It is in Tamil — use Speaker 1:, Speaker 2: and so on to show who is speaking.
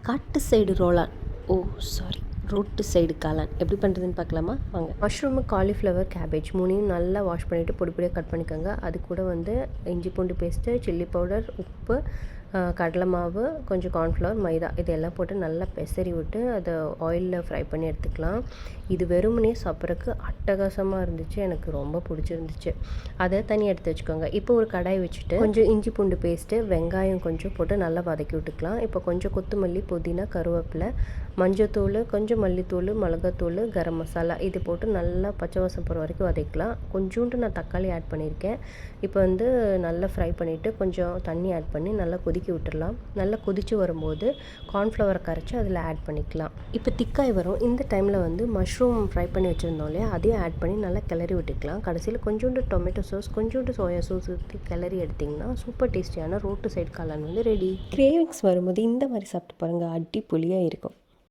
Speaker 1: காட்டு சைடு ரோலான் ரோட்டு சைடு காளான் எப்படி பண்ணுறதுன்னு பார்க்கலாமா வாங்க. மஷ்ரூமு, காலிஃப்ளவர், கேபேஜ் மூணையும் நல்லா வாஷ் பண்ணிவிட்டு பொடி பொடியாக கட் பண்ணிக்கோங்க. அது கூட வந்து இஞ்சி பூண்டு பேஸ்ட்டு, சில்லி பவுடர், உப்பு, கடலை மாவு, கொஞ்சம் கார்ன்ஃப்ளவர், மைதா இதெல்லாம் போட்டு நல்லா பெசரி விட்டு அதை ஆயிலில் ஃப்ரை பண்ணி எடுத்துக்கலாம். இது வெறுமனே சாப்பிட்றதுக்கு அட்டகாசமாக இருந்துச்சு, எனக்கு ரொம்ப பிடிச்சிருந்துச்சு. அதை தனியாக எடுத்து வச்சுக்கோங்க. இப்போ ஒரு கடாய் வச்சுட்டு கொஞ்சம் இஞ்சி பூண்டு பேஸ்ட்டு, வெங்காயம் கொஞ்சம் போட்டு நல்லா வதக்கி விட்டுக்கலாம். இப்போ கொஞ்சம் கொத்தமல்லி, புதினா, கருவேப்பிலை, மஞ்சத்தூள், கொஞ்சம் மல்லித்தூள், மிளகாத்தூள், கரம் மசாலா இது போட்டு நல்லா பச்சை வாசம் போகிற வரைக்கும் வதக்கலாம். கொஞ்சோண்டு நான் தக்காளி ஆட் பண்ணியிருக்கேன். இப்போ வந்து நல்லா ஃப்ரை பண்ணிவிட்டு கொஞ்சம் தண்ணி ஆட் பண்ணி நல்லா கொதிக்க விட்டுடலாம். நல்லா கொதித்து வரும்போது கார்ன்ஃப்ளவரை கரைச்சி அதில் ஆட் பண்ணிக்கலாம். இப்போ திக்காய் வரும். இந்த டைமில் வந்து மஷ்ரூம் ஃப்ரை பண்ணி வச்சுருந்தோம் இல்லையா, அதையும் ஆட் பண்ணி நல்லா கிளறி விட்டுக்கலாம். கடைசியில் கொஞ்சோண்டு டொமேட்டோ சாஸ், கொஞ்சோண்டு சோயா சாஸ் ஊற்றி கிளறி எடுத்திங்கன்னா சூப்பர் டேஸ்டியான ரோட்டு சைடு காளான் வந்து ரெடி. கிரேவிங்ஸ் வரும்போது இந்த மாதிரி சாப்பிட்டு பாருங்கள், அடிப்பொலியாக இருக்கும்.